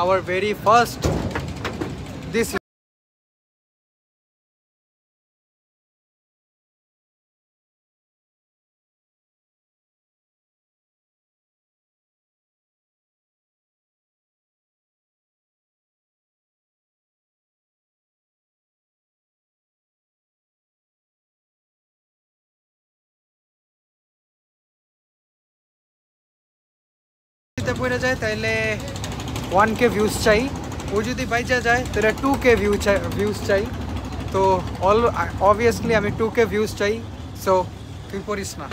Our very first this পড়ে যায় তাইলে 1k ভিউজ চাই, ও যদি বাইচা যায় তাহলে 2k ভিউজ চাই। তো অবভিয়াসলি আমি 2k ভিউজ চাই, সো তুই পড়িস না।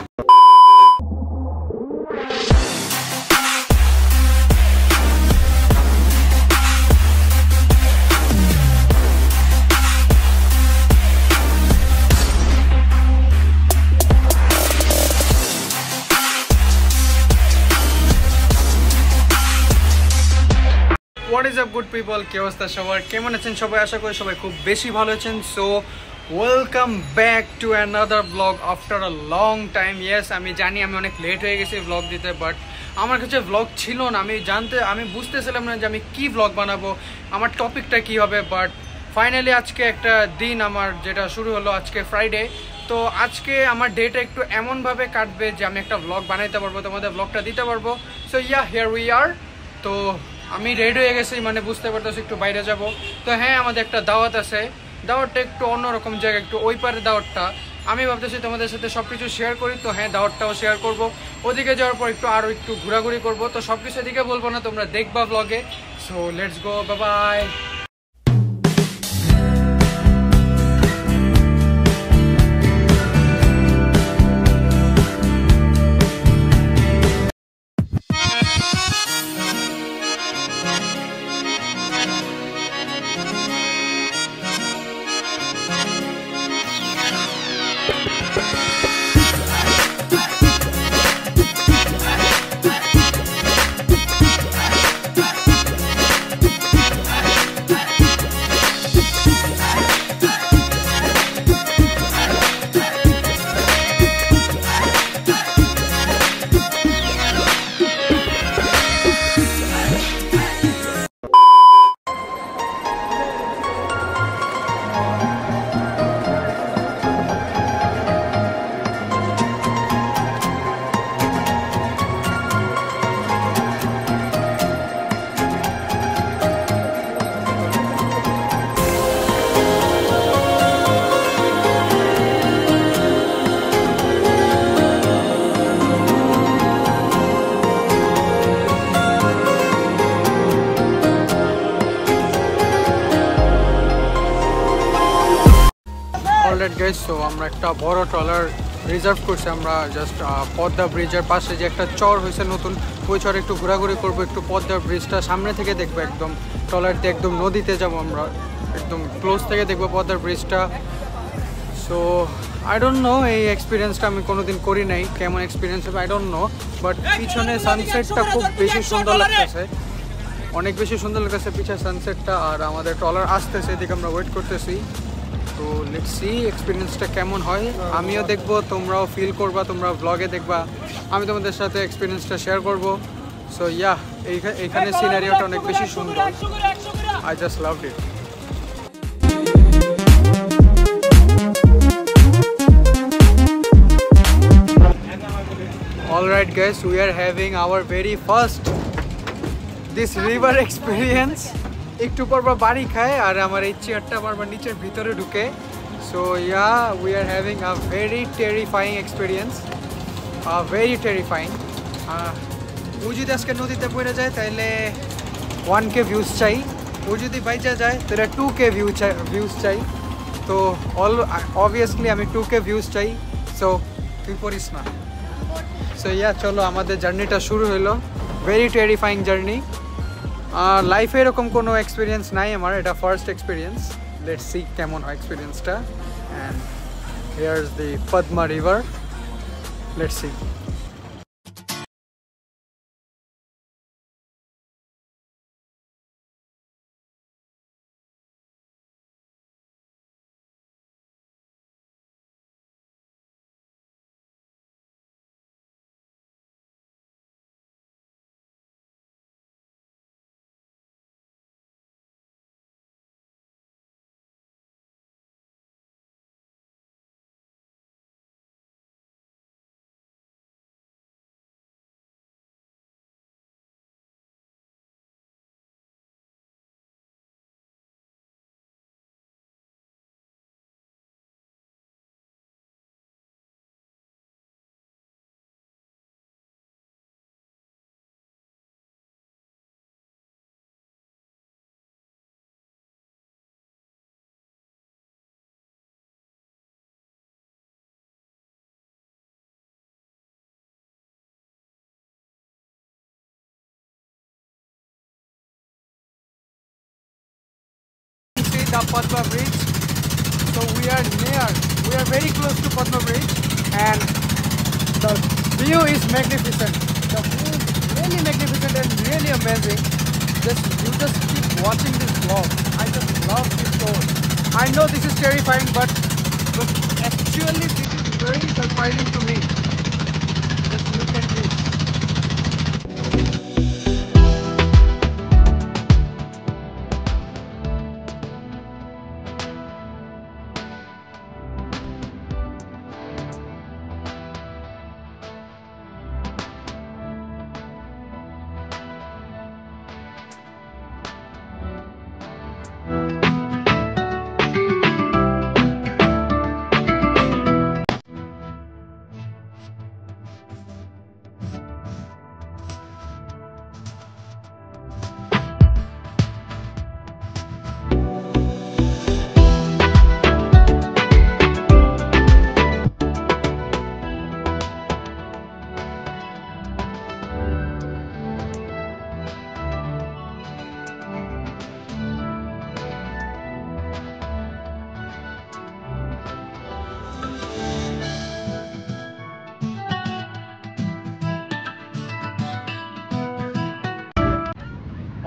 What is up good people, কি অবস্থা সবার, কেমন আছেন সবাই? আশা করি সবাই খুব বেশি ভালো আছেন। So welcome back to another blog after a long time. Yes, আমি জানি আমি অনেক লেট হয়ে গেছি ব্লগ দিতে, বাট আমার কাছে ব্লগ ছিল না। আমি বুঝতেছিলাম না যে আমি কি ব্লগ বানাবো, আমার টপিকটা কি হবে। বাট ফাইনালি আজকে একটা দিন আমার যেটা শুরু হলো, আজকে ফ্রাইডে। তো আজকে আমার ডেটা একটু এমনভাবে কাটবে যে আমি একটা ব্লগ বানাইতে পারবো, তোমাদের ব্লগটা দিতে পারবো। So yeah, here we are. তো আমি রেডি হয়ে গেছি, মানে বুঝতে পারতেছি একটু বাইরে যাব। তো হ্যাঁ, আমাদের একটা দাওয়াত আছে। দাওয়াতটা একটু অন্যরকম জায়গা, একটু ওই পারে দাওয়াতটা। আমি ভাবতেছি তোমাদের সাথে সব কিছু শেয়ার করি। তো হ্যাঁ, দাওয়াতটাও শেয়ার করব। ওদিকে যাওয়ার পর একটু ঘোরাঘুরি করব। তো সব কিছু এদিকে বলবো না, তোমরা দেখবা ব্লগে। So let's go, bye bye. Alright guys, so আমরা একটা বড় ট্রলার রিজার্ভ করছি। আমরা জাস্ট পদ্মা ব্রিজের পাশে যে একটা চর হয়েছে নতুন, ওই চরে একটু ঘোরাঘুরি করবো, একটু পদ্মা ব্রিজটা সামনে থেকে দেখবো, একদম ট্রলার দিয়ে একদম নদীতে যাবো আমরা, একদম ক্লোজ থেকে দেখবো পদ্মা ব্রিজটা। সো আই ডোন্ট নো, এই এক্সপিরিয়েন্সটা আমি কোনোদিন করি নাই, কেমন এক্সপিরিয়েন্স হবে আই ডোন্ট নো। বাট পিছনে সানসেটটা খুব বেশি সুন্দর লাগতেছে, অনেক বেশি সুন্দর লাগতেছে পিছনে সানসেটটা। আর আমাদের ট্রলার আসতেছে, এদিকে আমরা ওয়েট করতেছি। তো লেটস সি এক্সপিরিয়েন্সটা কেমন হয়। আমিও দেখবো, তোমরাও ফিল করবা, তোমরা ব্লগে দেখবা, আমি তোমাদের সাথে এক্সপিরিয়েন্সটা শেয়ার করব। সো ইয়া, এইখানে সিনারিওটা অনেক বেশি সুন্দর, I just loved it. Alright guys, we are having our very first this river experience. একটু পরপর বাড়ি খায় আর আমার এই চেয়ারটা বারবার নিচের ভিতরে ঢুকে। So yeah, we are having a very terrifying experience, very terrifying. ও যদি আজকে নদীতে পড়ে যায় তাহলে 1k ভিউজ চাই, ও যদি বাইচা যায় তাহলে 2k ভিউজ চাই। তো অবভিয়াসলি আমি 2k ভিউজ চাই, সো তুই পড়িস না। সো ইয়া, চলো আমাদের জার্নিটা শুরু হলো, ভেরি টেরিফাইং জার্নি। লাইফে এরকম কোনো এক্সপিরিয়েন্স নাই আমার, এটা ফার্স্ট এক্সপিরিয়েন্স। লেটস সি কেমন হয় এক্সপিরিয়েন্সটা। And here is the Padma river, let's see. the Padma Bridge. So we are very close to Padma Bridge, and the view is magnificent. The view is really magnificent and really amazing. You just keep watching this vlog. I just love this story. I know this is terrifying, but actually this is very surprising to me. Just look at this.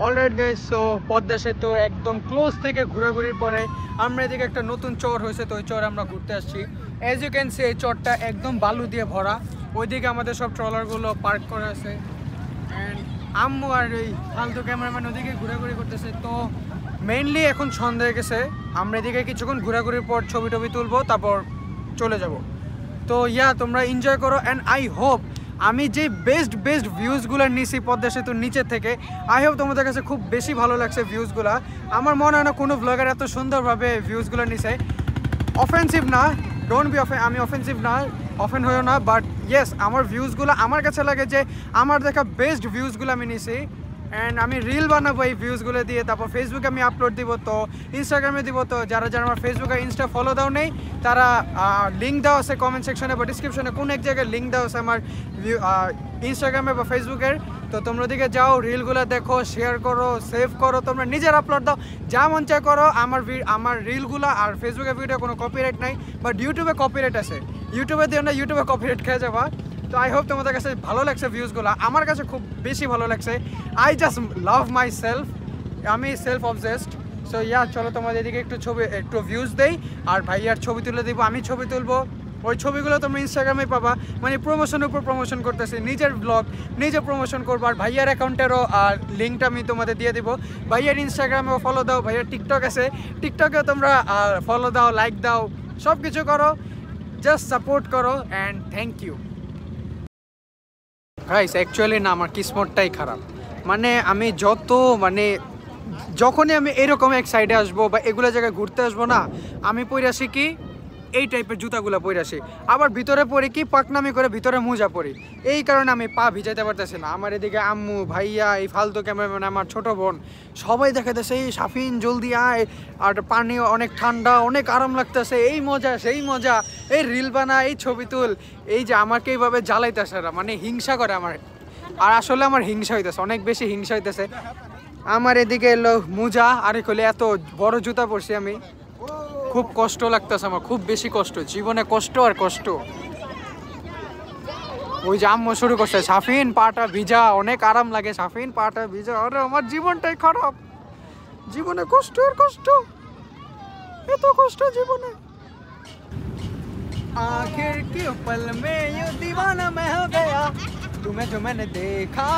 Alright guys, so Padma সেতু একদম close থেকে ঘোরাঘুরির পরে আমরা এদিকে একটা নতুন চর হয়েছে, তো ওই চর আমরা ঘুরতে আসছি। অ্যাজ ইউ ক্যান সি এই চরটা একদম বালু দিয়ে ভরা। ওইদিকে আমাদের সব ট্রলারগুলো পার্ক করা আছে, অ্যান্ড আম্মু আর ওই ফালতু ক্যামেরাম্যান ওদিকে ঘোরাঘুরি করতেছে। তো মেইনলি এখন সন্ধ্যা হয়ে গেছে, আমরা এদিকে কিছুক্ষণ ঘোরাঘুরির পর ছবি টবি তুলবো, তারপর চলে যাব। তো তোমরা এনজয় করো, অ্যান্ড আই হোপ আমি যে বেস্ট ভিউজগুলো নিছি পদ্মা সেতুর নিচে থেকে, আই হোপ তোমাদের কাছে খুব বেশি ভালো লাগছে ভিউজগুলো। আমার মনে হয় না কোনো ব্লগার এত সুন্দরভাবে ভিউজগুলো নিছে। অফেন্সিভ না, ডোন্ট বি আমি অফেন্সিভ না, অফেন হয়েও না, বাট ইয়েস আমার ভিউজগুলো আমার কাছে লাগে যে আমার দেখা বেস্ট ভিউজগুলো আমি নিছি। অ্যান্ড আমি রিল বানাবো এই ভিউজগুলো দিয়ে, তারপর ফেসবুকে আমি আপলোড দিব, তো ইনস্টাগ্রামে দিব। তো যারা আমার ফেসবুক আর ইনস্টা ফলো দাও নেই, তারা লিঙ্ক দেওয়া আছে কমেন্ট সেকশনে বা ডিসক্রিপশনে, কোনো এক জায়গায় লিঙ্ক দেওয়া আছে আমার ইনস্টাগ্রামে বা ফেসবুকের। তো তোমরা দিকে যাও, রিলগুলো দেখো, শেয়ার করো, সেভ করো, তোমরা নিজের আপলোড দাও, যা মন চায় করো। আমার রিলগুলো আর ফেসবুকের ভিডিও কোনো কপিরাইট নাই, বাট ইউটিউবে কপিরাইট আছে। ইউটিউবে দিও না, ইউটিউবে কপিরাইট খেয়ে যাবা। তো আই হোপ তোমাদের কাছে ভালো লাগছে ভিউজগুলো, আমার কাছে খুব বেশি ভালো লাগছে। I just love my self, আমি সেলফ অবজেসড। সো চলো তোমাদের এদিকে একটু ভিউজ দেই, আর ভাইয়ার ছবি তুলে দিব, আমি ছবি তুলবো। ওই ছবিগুলো তোমরা ইনস্টাগ্রামে পাবা, মানে প্রমোশনের উপর প্রমোশন করতেছি, নিজের ব্লগ নিজে প্রমোশন করবো। আর ভাইয়ার অ্যাকাউন্টেরও লিঙ্কটা আমি তোমাদের দিয়ে দিব। ভাইয়ার ইনস্টাগ্রামেও ফলো দাও, ভাইয়ার টিকটক আছে, টিকটকেও তোমরা ফলো দাও, লাইক দাও, সব কিছু করো, জাস্ট সাপোর্ট করো, and thank you guys. Actually না, আমার কিসমতটাই খারাপ। মানে আমি যখনই আমি এরকম এক সাইডে আসবো বা এগুলো জায়গায় ঘুরতে আসবো না, আমি পরে আসি কি এই টাইপের জুতাগুলো পরে আসি, আবার ভিতরে পরি কি পাকনামি করে ভিতরে মোজা পরি। এই কারণে আমি পা ভিজাইতে পারতেছি না। আমার এদিকে আম্মু, ভাইয়া, এই ফালতু ক্যামেরাম্যান, আমার ছোটো বোন, সবাই দেখাতেছে এই সাফিন জলদি আয়, আর পানি অনেক ঠান্ডা, অনেক আরাম লাগতেছে, এই মজা সেই মজা, এই রিল বানা, এই ছবি তুল। এই যে আমাকে এইভাবে জ্বালাইতেছে, মানে হিংসা করে আমার। আর আসলে আমার হিংসা হইতেছে, অনেক বেশি হিংসা হইতেছে। আমার এদিকে এলো মোজা, আর হলে এত বড় জুতা পরছি আমি, খুব কষ্ট লাগতেছে আমার, খুব বেশি কষ্ট, জীবনে কষ্ট আর কষ্ট। ওই যে আম্মু শুরু করছে, সাফিন পাটা ভিজা, অনেক আরাম লাগে, সাফিন পাটা ভিজা। আরে আমার জীবনটাই খারাপ, জীবনে কষ্ট আর কষ্ট, এত কষ্ট জীবনে। आखिर क्यों पल में यूं दीवाना मैं हो गया, तुम्हें जो मैंने देखा,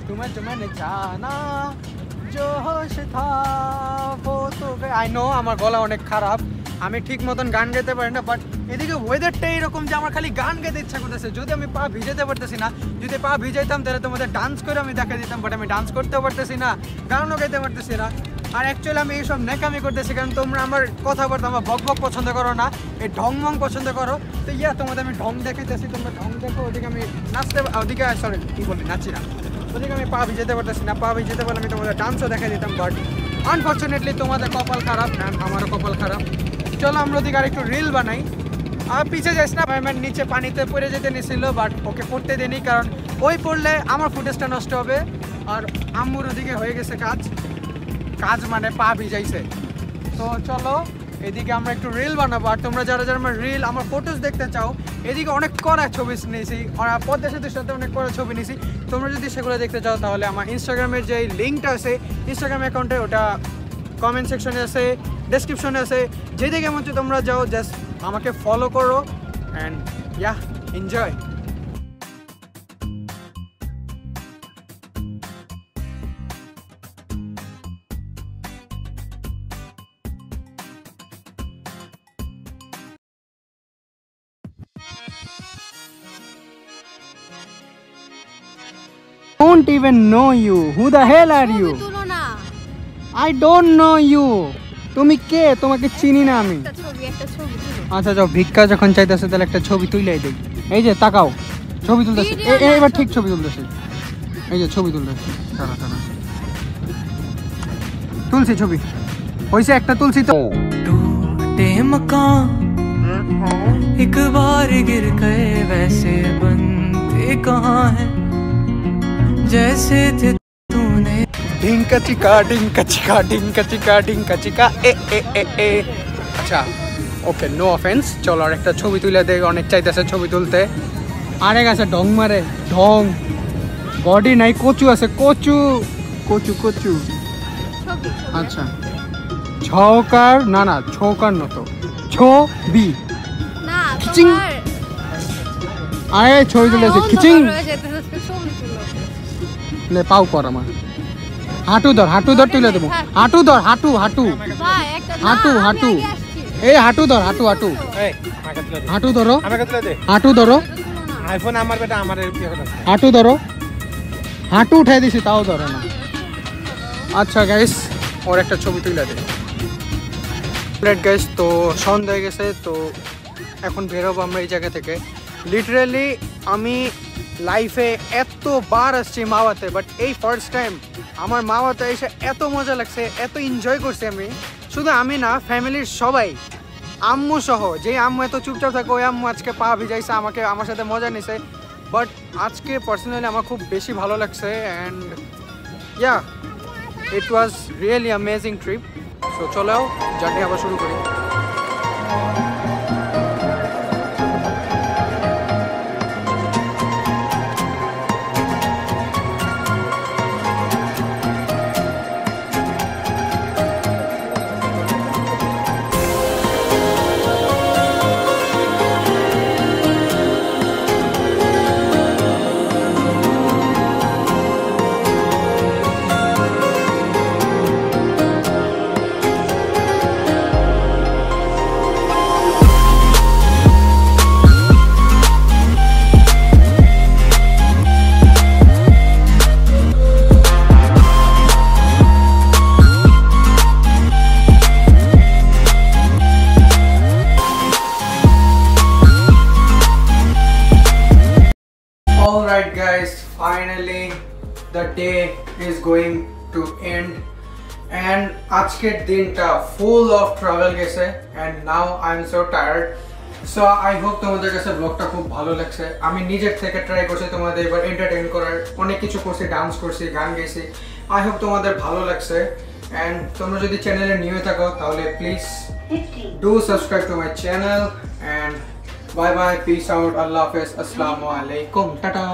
तुम्हें जो मैंने जाना, जो होश था वो तो गया। आई नो আমার গলা অনেক খারাপ, আমি ঠিক মতন গান গাইতে পারি না, বাট এদিকে ওয়েদারটা এরকম যে আমার খালি গান গাইতে ইচ্ছা করতেছে। যদি আমি পা ভিজাতে পারতেছি না, যদি পা ভিজাইতাম তাহলে তোমাদের ডান্স করে আমি দেখা দিতাম, বাট আমি ডান্স করতেও পারতেছি না, গানও গাইতে পারতেছি না। আর অ্যাকচুয়ালি আমি এইসব নেকামি করতেছি কারণ তোমরা আমার কথাবার্তা, আমার বক বক পছন্দ করো না, এই ঢং মং পছন্দ করো। তো তোমাদের আমি ঢং দেখাইতেছি, তোমরা ঢং দেখো। ওদিকে আমি ওদিকে সরি কী বলি, নাচি না, ওদিকে আমি পা ভিজাতে পারতেছি না। পা ভিজাতে পারলে আমি তোমাদের ডান্সও দেখাই দিতাম, বাট আনফর্চুনেটলি তোমাদের কপাল খারাপ, আমারও কপাল খারাপ। চলো আমরা ওদিকে আর একটু রিল বানাই। আর পিছে যাইস না, ভাইম্যান নিচে পানিতে পড়ে যেতে নিয়েছিল, বাট ওকে পড়তে দিইনি, কারণ ওই পড়লে আমার ফুটেজটা নষ্ট হবে। আর আম্মুর ওদিকে হয়ে গেছে কাজ মানে পা ভিজাইছে। তো চলো এদিকে আমরা একটু রিল বানাবো। আর তোমরা যারা যারা আমার রিল আমার ফটোস দেখতে চাও, এদিকে অনেক কড়া ছবি নিয়েছি, পদ্মা সেতুর সাথে অনেক কড়া ছবি নিয়েছি। তোমরা যদি সেগুলো দেখতে চাও তাহলে আমার ইনস্টাগ্রামের যে লিঙ্কটা আছে ইনস্টাগ্রাম অ্যাকাউন্টে, ওটা কমেন্ট সেকশনে আছে, ডেসক্রিপশনে আছে, যেদিকে মন চায় তোমরা যাও, জাস্ট আমাকে ফলো করো and yeah enjoy. Don't even know you. Who the hell are you? I don't know you. তুমি কে? তোমাকে চিনি না আমি। আচ্ছা যাও, ভিক্ষা যখন চাইতেছে তাহলে একটা ছবি তুইলাই দেই। এই যে তাকাও, ছবি তুলতেছে। এবার ঠিক ছবি তুলতেছে। এই যে ছবি তুলতেছে। দাঁড়া দাঁড়া, তুলছি ছবি। হইছে একটা তুলছি তো। टूटे मकान एक बार गिर गए वैसे बनते कहाँ हैं जैसे थे तूने ढिंका चिका ढिंका चिका ढिंका चिका ढिंका चिका ए ए ए ए। আচ্ছা ওকে, নো অফেন্স। চলো আর একটা ছবি তুলে দেখ, অনেক চাইতেছে ছবি তুলতে। আরেক আছে ঢং মারে, ঢং। বডি নাই, কচু আছে, কচু কচু কচু। আচ্ছা ছকার না না, ছকার মতো ছবি না খিচিং। আরে ছবি তুলেছে খিচিং। লে পাও কর আমার। হাঁটু ধর, হাঁটু ধর, তুলে দেবো। হাঁটু ধর, হাঁটু হাঁটু হাঁটু হাঁটু। এই হাঁটু ধর, হাঁটু হাঁটু হাঁটু ধরো, হাঁটু ধরো। আইফোন আমার বেটা, আমার হাঁটু ধরো। হাঁটু উঠাই দিছি তাও ধরো না। আচ্ছা গাইস, ওর একটা ছবি তুলে দে। গাইস তো সন্ধ্যা হয়ে গেছে, তো এখন বেরোবো আমরা এই জায়গা থেকে। লিটারালি আমি লাইফে এতবার আসছি মাওয়াতে, বাট এই ফার্স্ট টাইম আমার মাওয়াতে এসে এত মজা লাগছে, এত এনজয় করছি আমি। শুধু আমি না, ফ্যামিলির সবাই, আম্মু সহ। যে আম্মু এত চুপচাপ থাকে, ওই আম্মু আজকে পা ভিজাইছে, আমার সাথে মজা নিছে। বাট আজকে পার্সোনালি আমার খুব বেশি ভালো লাগছে and yeah it was really amazing trip. So চলো জার্নি আবার শুরু করি। Alright guys, finally the day is going to end and আজকের দিনটা full of travel গেছে and now I'm so tired. So I hope তোমাদের কাছে ব্লগটা খুব ভালো লাগছে। আমি নিজের থেকে ট্রাই করছি তোমাদের এবার এন্টারটেইন করার, অনেক কিছু করছি, ডান্স করছি, গান গেছি। I hope তোমাদের ভালো লাগছে and তোমরা যদি চ্যানেলে নিউ হয়ে থাকো তাহলে please do subscribe to my channel and bye bye, peace out, Allah Hafiz, assalamu alaikum, tata.